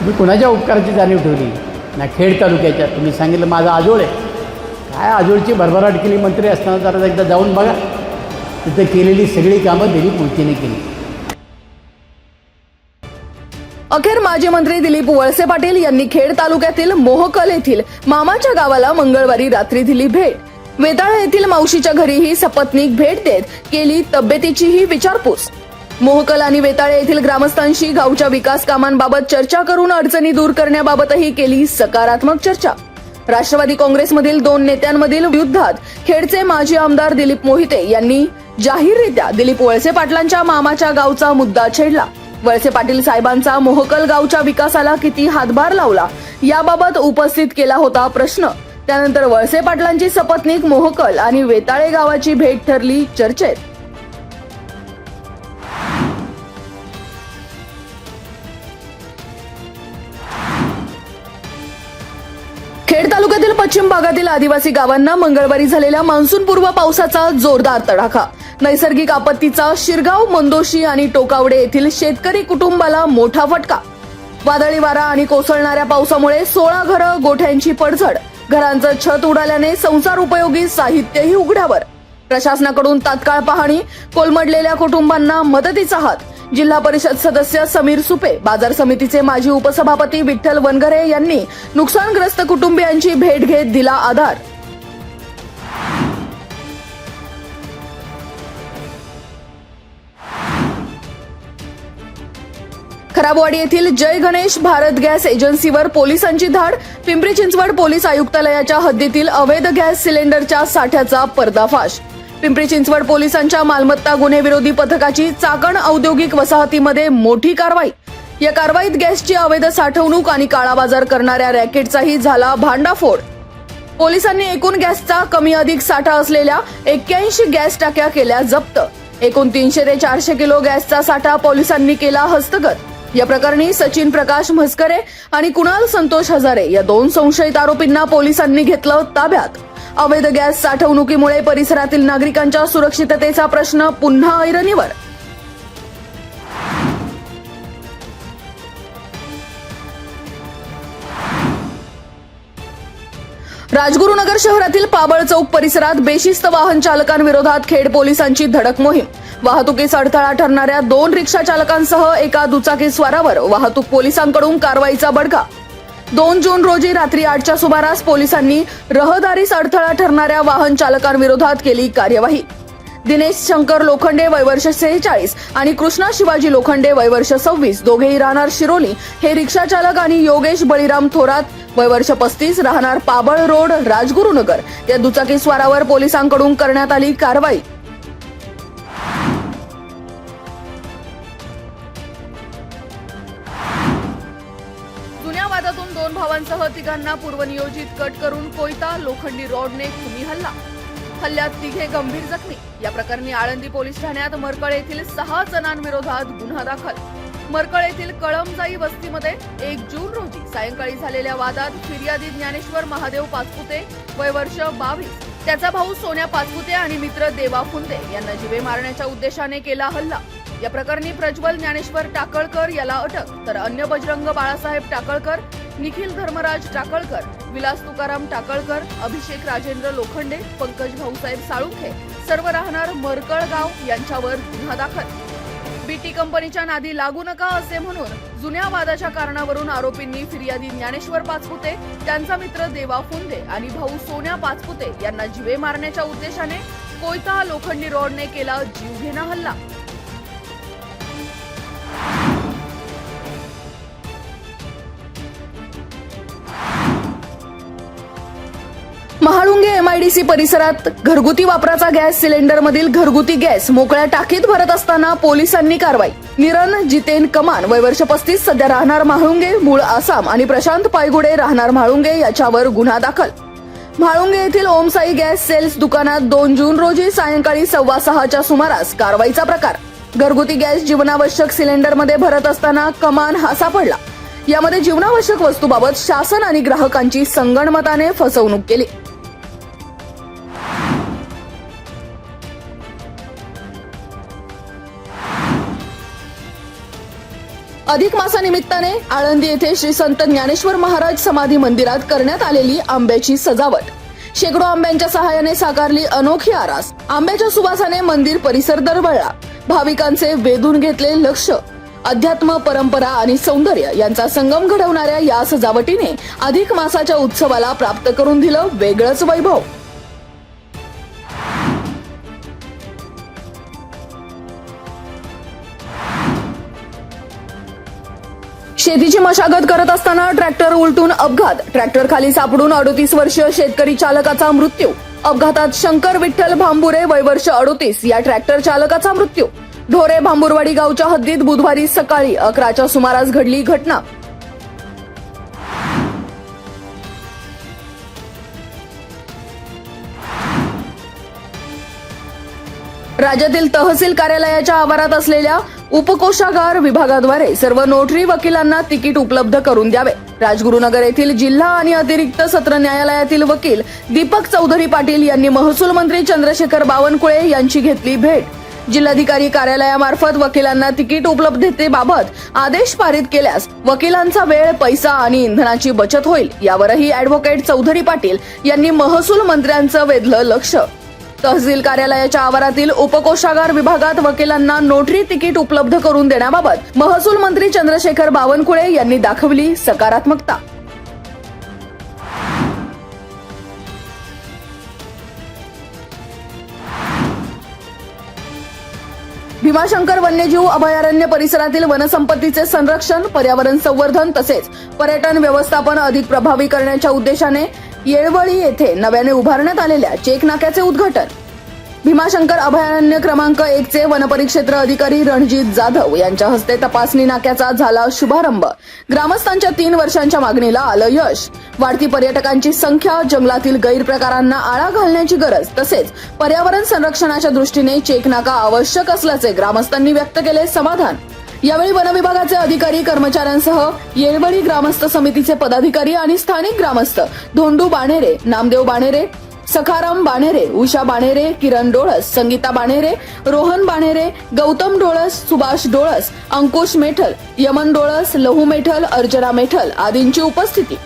तुम्ही कुणाच्या उपकाराची जाणीव ठेवली ना? खेड तालुक्याच्या तुम्ही सांगितलं माझा आजोळ आहे. काय आजोळची भरभराट केली मंत्री असताना? जरा एकदा जाऊन बघा. तिथे केलेली सगळी कामं दिलीप वळसेने केली. अखेर माजी मंत्री दिलीप वळसे पाटील यांनी खेड तालुक्यातील मोहकल येथील मामाच्या गावाला मंगळवारी रात्री दिली भेट. वेताळ येथील मावशीच्या घरीही सपत्नीक भेट देत केली तब्येतीचीही विचारपूस. मोहकल आणि वेताळे येथील ग्रामस्थांशी गावच्या विकास कामांबाबत चर्चा करून अडचणी दूर करण्याबाबतही केली सकारात्मक चर्चा. राष्ट्रवादी काँग्रेसमधील 2 नेत्यांमधील युद्धात खेडचे माजी आमदार दिलीप मोहिते यांनी जाहीररित्या दिलीप वळसे पाटलांच्या मामाच्या गावचा मुद्दा छेडला. वळसे पाटील साहेबांचा मोहकल गावच्या विकासाला किती हातभार लावला याबाबत उपस्थित केला होता प्रश्न. त्यानंतर वळसे पाटलांची सपत्नीक मोहकल आणि वेताळे गावाची भेट ठरली चर्चेत. खेड तालुक्यातील पश्चिम भागातील आदिवासी गावांना मंगळवारी झालेल्या मान्सूनपूर्व पावसाचा जोरदार तडाखा. नैसर्गिक आपत्तीचा शिरगाव, मंदोशी आणि टोकावडे येथील शेतकरी कुटुंबाला मोठा फटका. वादळी वारा आणि कोसळणाऱ्या पावसामुळे 16 घरं, गोठ्यांची पडझड, घरांचं छत उडाल्याने संसार उपयोगी साहित्यही उघड्यावर. प्रशासनाकडून तात्काळ पाहणी, कोलमडलेल्या कुटुंबांना मदतीचा हात. जिल्हा परिषद सदस्य समीर सुपे, बाजार समितीचे माजी उपसभापती विठ्ठल वनगरे यांनी नुकसानग्रस्त कुटुंबियांची भेट घेत दिला आधार. खराबवाडी येथील जय गणेश भारत गॅस एजन्सीवर पोलिसांची धाड. पिंपरी चिंचवड पोलीस आयुक्तालयाच्या हद्दीतील अवैध गॅस सिलेंडरच्या साठ्याचा पर्दाफाश. पिंपरी चिंचवड पोलिसांच्या मालमत्ता गुन्हे विरोधी पथकाची चाकण औद्योगिक वसाहतीमध्ये मोठी कारवाई. या कारवाईत गॅसची अवैध साठवणूक आणि काळाबाजार करणाऱ्या रॅकेटचाही झाला भांडाफोड. पोलिसांनी एकूण गॅसचा कमी अधिक साठा असलेल्या 81 गॅस टाक्या केल्या जप्त. एकूण 300 ते 400 किलो गॅसचा साठा पोलिसांनी केला हस्तगत. या प्रकरणी सचिन प्रकाश म्हस्करे आणि कुणाल संतोष हजारे या 2 संशयित आरोपींना पोलिसांनी घेतलं ताब्यात. अवैध गॅस साठवणुकीमुळे परिसरातील नागरिकांच्या सुरक्षिततेचा प्रश्न पुन्हा ऐरणीवर. राजगुरुनगर शहरातील पाबळ चौक परिसरात बेशिस्त वाहन चालकांविरोधात खेड पोलिसांची धडक मोहीम. वाहतुकीस अडथळा ठरणाऱ्या 2 रिक्षा चालकांसह एका दुचाकी स्वारावर वाहतूक पोलिसांकडून कारवाईचा बडगा. 2 जून रोजी रात्री 8च्या सुमारास पोलिसांनी रहदारीस अडथळा ठरणाऱ्या वाहन चालकांविरोधात केली कार्यवाही. दिनेश शंकर लोखंडे वय वर्ष 46 आणि कृष्णा शिवाजी लोखंडे वय वर्ष 26 दोघेही राहणार शिरोली हे रिक्षा चालक आणि योगेश बळीराम थोरात वय वर्ष 35 राहणार पाबळ रोड राजगुरुनगर या दुचाकी स्वारावर पोलिसांकडून करण्यात आली कारवाई. जुन्या वादातून 2 भावांसह 3घांना पूर्वनियोजित कट करून कोयता लोखंडी रॉडने खुनी हल्ला. हल्ल्यात 3घे गंभीर जखमी. या प्रकरणी आळंदी पोलीस ठाण्यात मरकळ येथील 6 जणांविरोधात गुन्हा दाखल. मरकळ येथील कळमजाई वस्तीमध्ये 1 जून रोजी सायंकाळी झालेल्या वादात फिर्यादी ज्ञानेश्वर महादेव पाचपुते वय वर्ष 22, त्याचा भाऊ सोन्या पाचपुते आणि मित्र देवा फुंदे यांना जीवे मारण्याच्या उद्देशाने केला हल्ला. या प्रकरणी प्रज्वल ज्ञानेश्वर टाकळकर याला अटक, तर अन्य बजरंग बाळासाहेब टाकळकर, निखिल धर्मराज टाकळकर, विलास तुकाराम टाकळकर, अभिषेक राजेंद्र लोखंडे, पंकज भाऊसाहेब साळुंखे सर्व राहणार मरकळ गाव यांच्यावर गुन्हा दाखल. बीटी कंपनीच्या नादी लागू नका असे म्हणून जुन्या वादाच्या कारणावरून आरोपींनी फिर्यादी ज्ञानेश्वर पाचपुते, त्यांचा मित्र देवा फुंदे आणि भाऊ सोन्या पाचपुते यांना जीवे मारण्याच्या उद्देशाने कोयता लोखंडी रॉडने केला जीवघेणा हल्ला. महाळुंगे एमआयडीसी परिसरात घरगुती वापराचा गॅस सिलेंडरमधील घरगुती गॅस मोकळ्या टाकीत भरत असताना पोलिसांनी कारवाई. निरन जितेन कमान वय वर्ष 35 सध्या राहणार म्हाळुंगे मूळ आसाम आणि प्रशांत पायगुडे राहणार म्हाळुंगे याच्यावर गुन्हा दाखल. म्हाळुंगे येथील ओमसाई गॅस सेल्स दुकानात 2 जून रोजी सायंकाळी 6:15च्या सुमारास कारवाईचा प्रकार. घरगुती गॅस जीवनावश्यक सिलेंडरमध्ये भरत असताना कमान हा सापडला. यामध्ये जीवनावश्यक वस्तूबाबत शासन आणि ग्राहकांची संगणमताने फसवणूक केली. अधिक मासानिमित्ताने आळंदी येथे श्री संत ज्ञानेश्वर महाराज समाधी मंदिरात करण्यात आलेली आंब्याची सजावट. शेकडो आंब्यांच्या सहाय्याने साकारली अनोखी आरास. आंब्याच्या सुवासाने मंदिर परिसर दरवळला. भाविकांचे वेधून घेतले लक्ष. अध्यात्म, परंपरा आणि सौंदर्य यांचा संगम घडवणाऱ्या या सजावटीने अधिक मासाच्या उत्सवाला प्राप्त करून दिलं वेगळंच वैभव. शेतीची मशागत करत असताना ट्रॅक्टर उलटून अपघात. ट्रॅक्टर खाली सापडून 38 वर्षीय शेतकरी चालकाचा मृत्यू. अपघातात शंकर विठ्ठल भांबुरे वय वर्ष 38 या ट्रॅक्टर चालकाचा मृत्यू. ढोरे भांबुरवाडी गावच्या हद्दीत बुधवारी सकाळी 11च्या सुमारास घडली घटना. राज्यातील तहसील कार्यालयाच्या आवारात असलेल्या उपकोषागार विभागाद्वारे सर्व नोटरी वकिलांना तिकीट उपलब्ध करून द्यावे. राजगुरुनगर येथील जिल्हा आणि अतिरिक्त सत्र न्यायालयातील वकील दीपक चौधरी पाटील यांनी महसूल मंत्री चंद्रशेखर बावनकुळे यांची घेतली भेट. जिल्हाधिकारी कार्यालयामार्फत वकिलांना तिकीट उपलब्धतेबाबत आदेश पारित केल्यास वकिलांचा वेळ, पैसा आणि इंधनाची बचत होईल. यावरही अॅडव्होकेट चौधरी पाटील यांनी महसूल मंत्र्यांचं वेधलं लक्ष. तहसील कार्यालयाच्या आवारातील उपकोषागार विभागात वकिलांना नोटरी तिकीट उपलब्ध करून देण्याबाबत महसूल मंत्री चंद्रशेखर बावनकुळे यांनी दाखवली सकारात्मकता. भीमाशंकर वन्यजीव अभयारण्य परिसरातील वनसंपत्तीचे संरक्षण, पर्यावरण संवर्धन तसेच पर्यटन व्यवस्थापन अधिक प्रभावी करण्याच्या उद्देशाने येळवळी येथे नव्याने उभारण्यात आलेल्या चेक नाक्याचे उद्घाटन. भीमाशंकर अभयारण्य क्रमांक 1 चे वनपरिक्षेत्र अधिकारी रणजित जाधव यांच्या हस्ते तपासणी नाक्याचा झाला शुभारंभ. ग्रामस्थांच्या 3 वर्षांच्या मागणीला आलं यश. वाढती पर्यटकांची संख्या, जंगलातील गैरप्रकारांना आळा घालण्याची गरज तसेच पर्यावरण संरक्षणाच्या दृष्टीने चेक नाका आवश्यक असल्याचे ग्रामस्थांनी व्यक्त केले समाधान. यावेळी वनविभागाचे अधिकारी, कर्मचाऱ्यांसह येळवळी ग्रामस्थ समितीचे पदाधिकारी आणि स्थानिक ग्रामस्थ धोंडू बाणेरे, नामदेव बाणेरे, सखाराम बाणेरे, उषा बाणेरे, किरण डोळस, संगीता बाणेरे, रोहन बाणेरे, गौतम डोळस, सुभाष डोळस, अंकुश मेठल, यमन डोळस, लहू मेठल, अर्चना मेठल आदींची उपस्थिती.